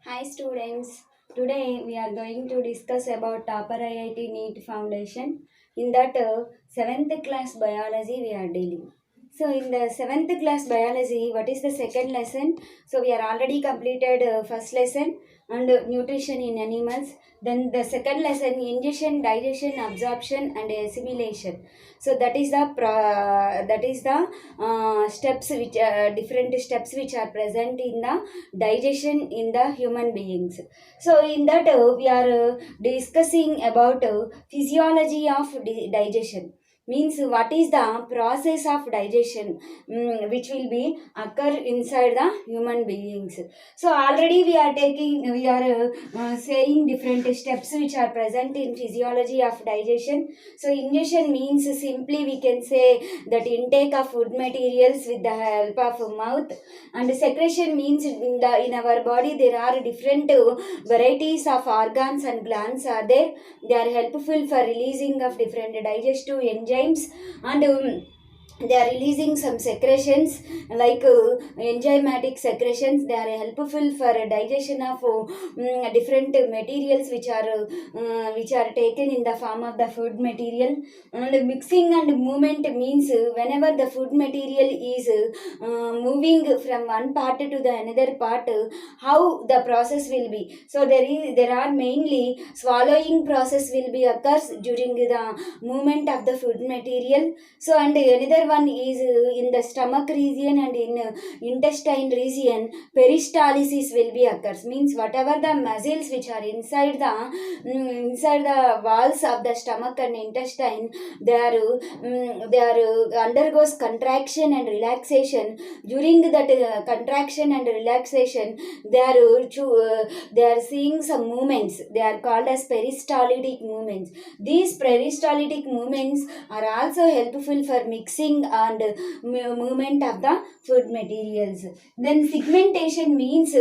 Hi students, today we are going to discuss about Topper IIT-NEET Foundation. In that 7th class biology we are dealing. So in the 7th class biology, what is the second lesson? So we are already completed first lesson and nutrition in animals. Then the second lesson, ingestion, digestion, absorption and assimilation. So that is the steps which different steps which are present in the digestion in the human beings. So in that we are discussing about physiology of digestion, means what is the process of digestion, which will be occur inside the human beings. So already we are saying different steps which are present in physiology of digestion. So ingestion means simply we can say that intake of food materials with the help of mouth, and secretion means in our body there are different varieties of organs and glands are there. They are helpful for releasing of different digestive enzymes, and they are releasing some secretions like enzymatic secretions. They are helpful for digestion of different materials which are taken in the form of the food material. And mixing and movement means whenever the food material is moving from one part to the another part, how the process will be. So there are mainly swallowing process will be occurs during the movement of the food material. So and another one is in the stomach region and in intestine region, peristalsis will be occurs, means whatever the muscles which are inside the walls of the stomach and intestine, they are undergoes contraction and relaxation. During that contraction and relaxation, they are seeing some movements. They are called as peristaltic movements. These peristaltic movements are also helpful for mixing and movement of the food materials. Then segmentation means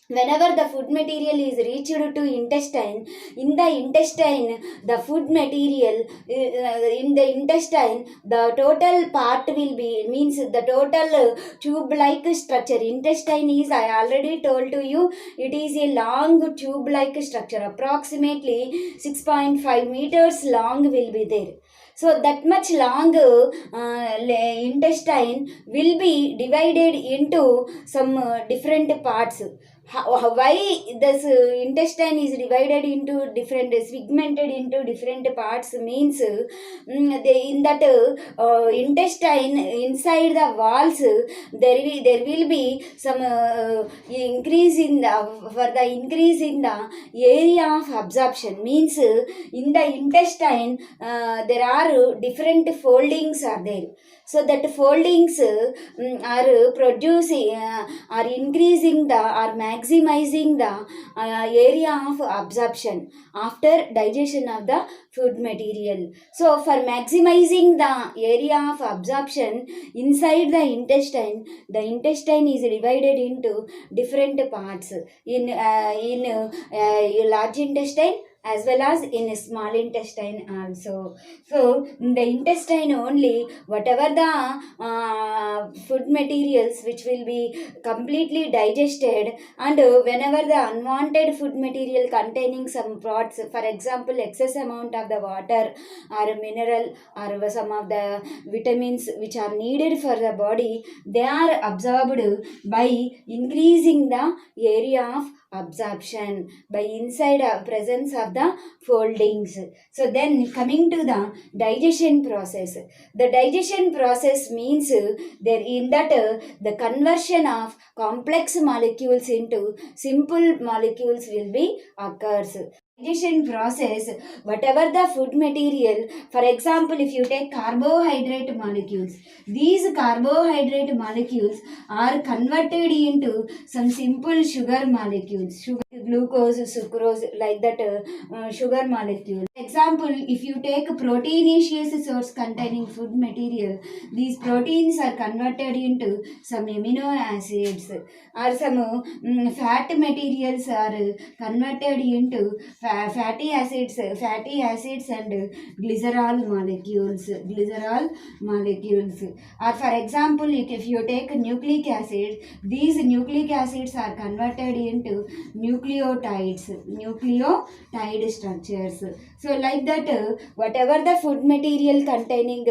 whenever the food material is reached to intestine, in the intestine the food material in the intestine, the total part will be, means the total tube like structure. Intestine is, I already told to you, it is a long tube like structure, approximately 6.5 meters long will be there. So that much long intestine will be divided into some different parts. Why this intestine is divided into different, segmented into different parts means in that intestine inside the walls there will be some increase in the, for the increase in the area of absorption, means in the intestine there are different foldings are there. So that foldings are producing are increasing the, or maximizing the area of absorption after digestion of the food material. So for maximizing the area of absorption inside the intestine is divided into different parts in large intestine as well as in small intestine also. So in the intestine only, whatever the food materials which will be completely digested, and whenever the unwanted food material containing some parts, for example excess amount of the water or mineral or some of the vitamins which are needed for the body, they are absorbed by increasing the area of absorption by inside presence of the foldings. So then coming to the digestion process. The digestion process means there in that the conversion of complex molecules into simple molecules will be occurs. Digestion process, whatever the food material, for example if you take carbohydrate molecules, these carbohydrate molecules are converted into some simple sugar molecules, sugar, glucose, sucrose, like that sugar molecule. example, if you take a proteinaceous source containing food material, these proteins are converted into some amino acids, or some fat materials are converted into fatty acids and glycerol molecules. Or for example, if you take nucleic acid, these nucleic acids are converted into nucleotide structures. So like that, whatever the food material containing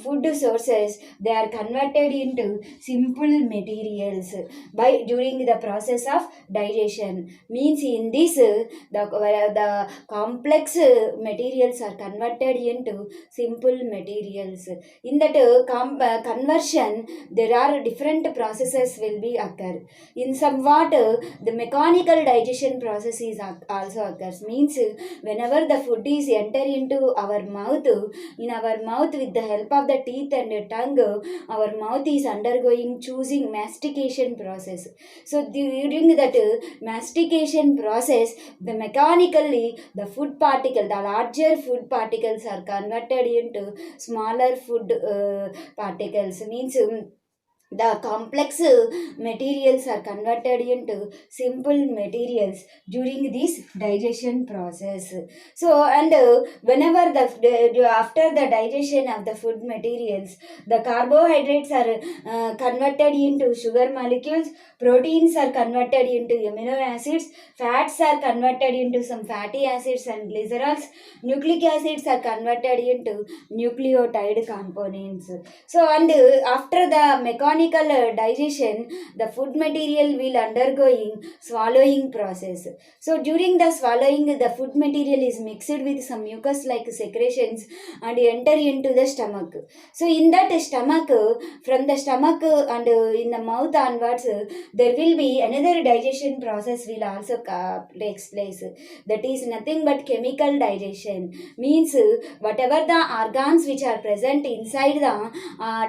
food sources, they are converted into simple materials by during the process of digestion. Means in this, the complex materials are converted into simple materials. In that conversion, there are different processes will be occur. In somewhat, the mechanical digestion process is also occurs. Means whenever the food is enter into our mouth, in our mouth with the help of the teeth and the tongue, our mouth is undergoing choosing mastication process. So during that mastication process, the mechanically the food particle, the larger food particles are converted into smaller food particles. Means the complex materials are converted into simple materials during this digestion process. So and whenever after the digestion of the food materials, the carbohydrates are converted into sugar molecules, proteins are converted into amino acids, fats are converted into some fatty acids and glycerols, nucleic acids are converted into nucleotide components. So and after the mechanical digestion, the food material will undergoing swallowing process. So during the swallowing, the food material is mixed with some mucus like secretions and enter into the stomach. So in that stomach, from the stomach and in the mouth onwards, there will be another digestion process will also takes place. That is nothing but chemical digestion. Means whatever the organs which are present inside the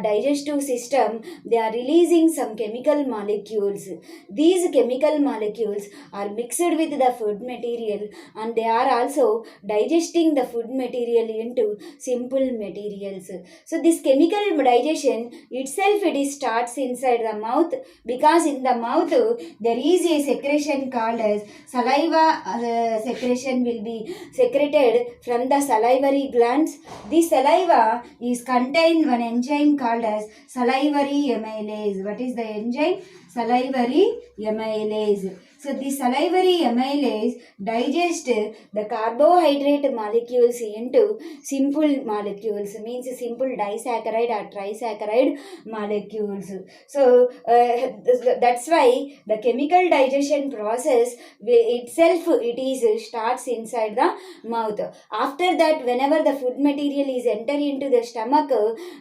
digestive system, they are releasing some chemical molecules. These chemical molecules are mixed with the food material and they are also digesting the food material into simple materials. So this chemical digestion itself, it starts inside the mouth, because in the mouth there is a secretion called as saliva. Secretion will be secreted from the salivary glands. This saliva is contained one enzyme called as salivary amylase. What is the enzyme? Salivary amylase. So the salivary amylase digest the carbohydrate molecules into simple molecules, means simple disaccharide or trisaccharide molecules. So that's why the chemical digestion process itself, it is starts inside the mouth. After that, whenever the food material is enter into the stomach,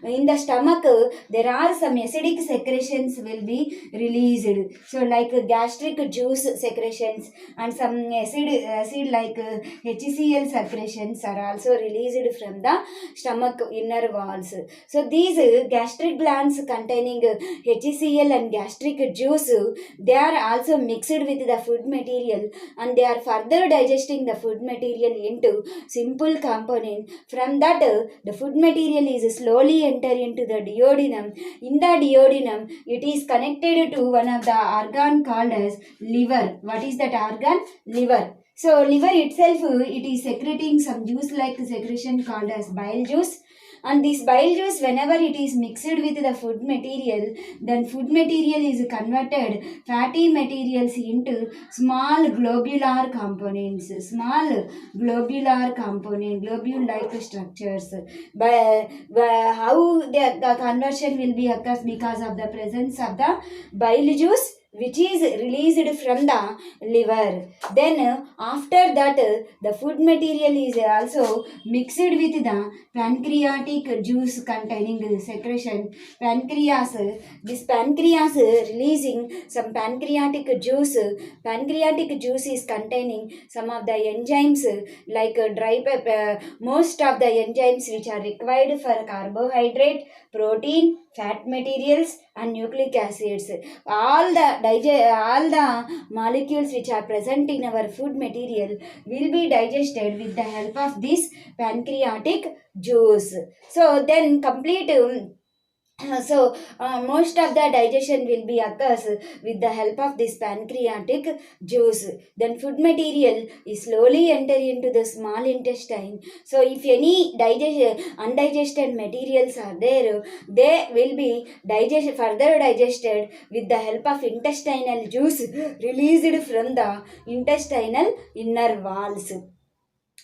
in the stomach there are some acidic secretions will be released. So like gastric juice secretions and some acid like HCl secretions are also released from the stomach inner walls. So these gastric glands containing HCl and gastric juice, they are also mixed with the food material and they are further digesting the food material into simple component. From that, the food material is slowly enter into the duodenum. In the duodenum, it is connected to one of the organ called as liver. What is that organ? Liver. So liver itself, it is secreting some juice like secretion called as bile juice. And this bile juice, whenever it is mixed with the food material, then food material is converted fatty materials into small globular components, globule-like structures. By how the conversion will be occurs, because of the presence of the bile juice which is released from the liver. Then after that, the food material is also mixed with the pancreatic juice containing secretion. This pancreas releasing some pancreatic juice. Pancreatic juice is containing some of the enzymes like dry pepper, most of the enzymes which are required for carbohydrate, protein, fat materials and nucleic acids. All the all the molecules which are present in our food material will be digested with the help of this pancreatic juice. So then complete most of the digestion will be occurs with the help of this pancreatic juice. Then food material is slowly enter into the small intestine. So if any undigested materials are there, they will be further digested with the help of intestinal juice released from the intestinal inner walls.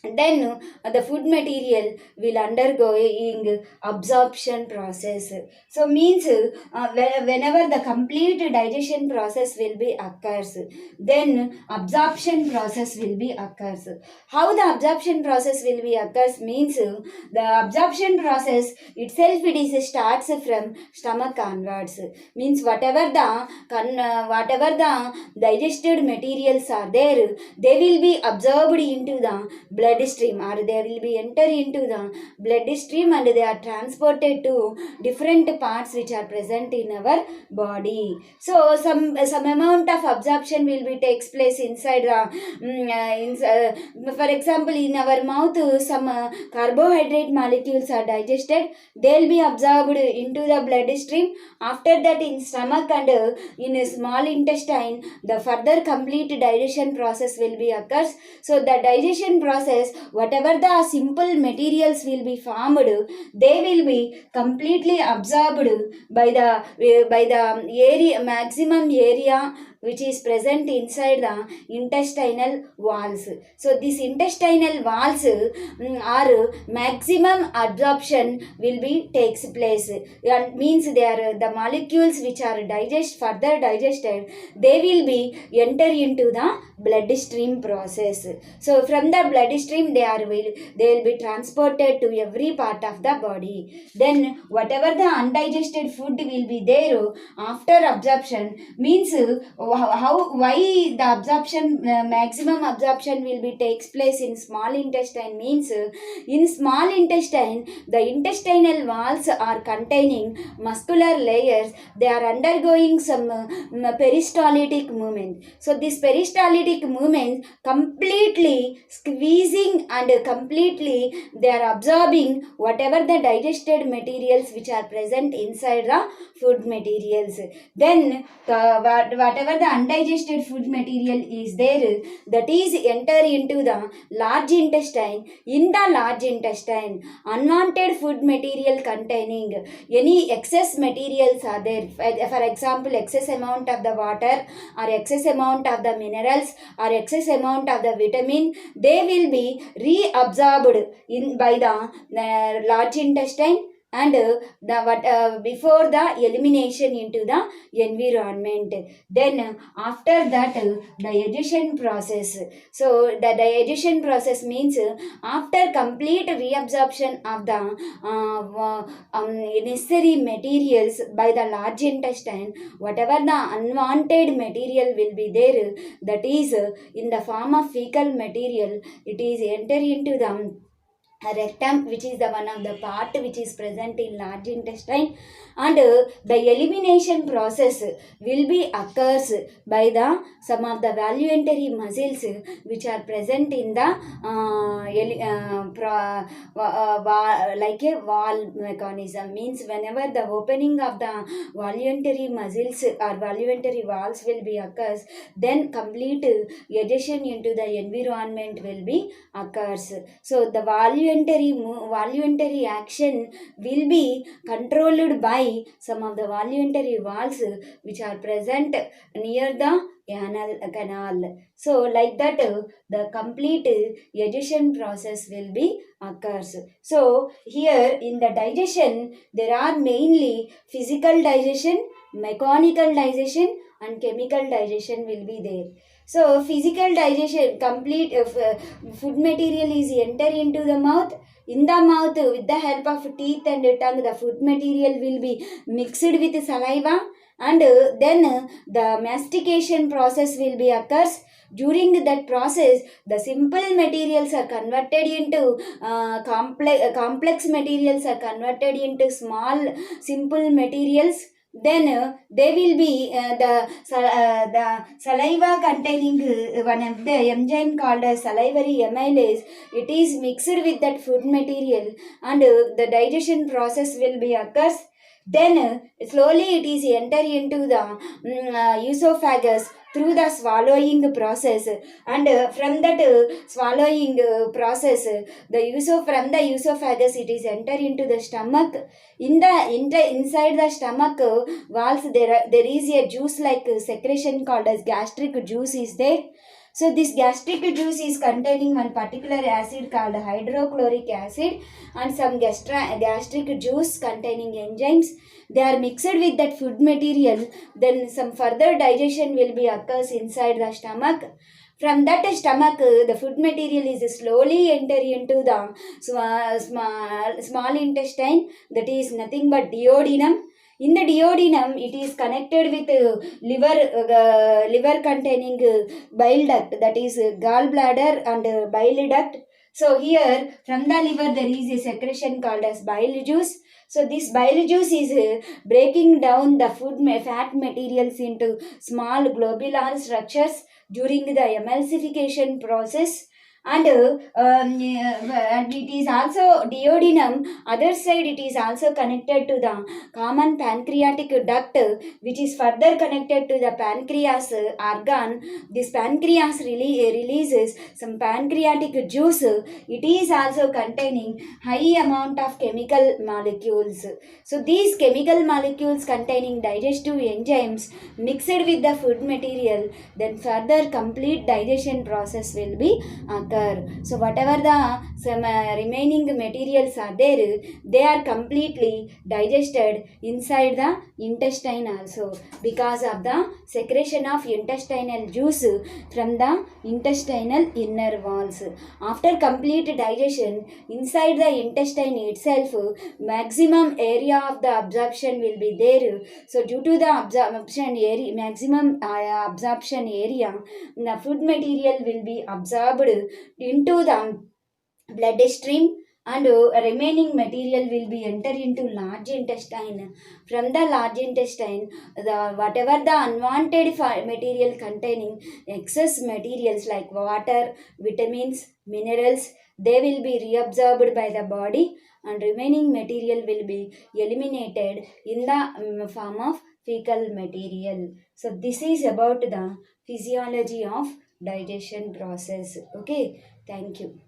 Then the food material will undergoing absorption process. So means whenever the complete digestion process will be occurs, then absorption process will be occurs. How the absorption process will be occurs means the absorption process itself, it is starts from stomach onwards. Means whatever the digested materials are there, they will be absorbed into the blood stream, or they will be enter into the blood stream, and they are transported to different parts which are present in our body. So some amount of absorption will be takes place inside the for example, in our mouth some carbohydrate molecules are digested, they will be absorbed into the blood stream. After that, in stomach and in a small intestine, the further complete digestion process will be occurs. So the digestion process, whatever the simple materials will be formed, they will be completely absorbed by the area, maximum area which is present inside the intestinal walls. So these intestinal walls are maximum absorption will be takes place. That means they are the molecules which are further digested, they will be enter into the blood stream process. So from the blood stream, they will be transported to every part of the body. Then whatever the undigested food will be there after absorption, means why the absorption maximum absorption will be takes place in small intestine means in small intestine, the intestinal walls are containing muscular layers, they are undergoing some peristaltic movement. So this peristaltic movement completely squeezing and completely they are absorbing whatever the digested materials which are present inside the food materials. Then whatever the undigested food material is there, that is enter into the large intestine. In the large intestine, unwanted food material containing any excess materials are there. For example, excess amount of the water, or excess amount of the minerals, or excess amount of the vitamin, they will be reabsorbed by the large intestine, and before the elimination into the environment. Then after that, digestion process. So the digestion process means after complete reabsorption of the necessary materials by the large intestine, whatever the unwanted material will be there, that is in the form of fecal material, it is enter into the rectum, which is the one of the part which is present in large intestine, and the elimination process will be occurs by the some of the voluntary muscles which are present in the like a wall mechanism. Means whenever the opening of the voluntary muscles or voluntary walls will be occurs, then complete adhesion into the environment will be occurs. So the voluntary action will be controlled by some of the voluntary walls which are present near the anal canal. So like that the complete adhesion process will be occurs. So here in the digestion, there are mainly physical digestion, mechanical digestion, and chemical digestion will be there. So physical digestion, complete food material is enter into the mouth. In the mouth, with the help of teeth and tongue, the food material will be mixed with saliva, and then the mastication process will be occurs. During that process, the simple materials are converted into complex materials are converted into small simple materials. then they will be the saliva containing one of the enzyme called as salivary amylase. It is mixed with that food material, and the digestion process will be occurs. Then slowly it is enter into the esophagus through the swallowing process, and from that swallowing process, from the esophagus it is enter into the stomach. Inside the stomach walls, there is a juice like secretion called as gastric juice is there. So this gastric juice is containing one particular acid called hydrochloric acid, and some gastric juice containing enzymes. They are mixed with that food material. Then some further digestion will be occurs inside the stomach. From that stomach, the food material is slowly enter into the small intestine. That is nothing but duodenum. In the duodenum, it is connected with liver containing bile duct, that is gallbladder and bile duct. So here from the liver there is a secretion called as bile juice. So this bile juice is breaking down the fat materials into small globular structures during the emulsification process. And and it is also duodenum. Other side it is also connected to the common pancreatic duct, which is further connected to the pancreas organ. This pancreas releases some pancreatic juice. It is also containing high amount of chemical molecules. So these chemical molecules containing digestive enzymes mixed with the food material, then further complete digestion process will be occur. So whatever the some remaining materials are there, they are completely digested inside the intestine also, because of the secretion of intestinal juice from the intestinal inner walls. After complete digestion inside the intestine itself, maximum area of the absorption will be there. So due to the absorption area, maximum absorption area, the food material will be absorbed into the bloodstream, and remaining material will be enter into large intestine. From the large intestine, the whatever the unwanted material containing excess materials like water, vitamins, minerals, they will be reabsorbed by the body, and remaining material will be eliminated in the form of fecal material. So this is about the physiology of digestion process. Okay, thank you.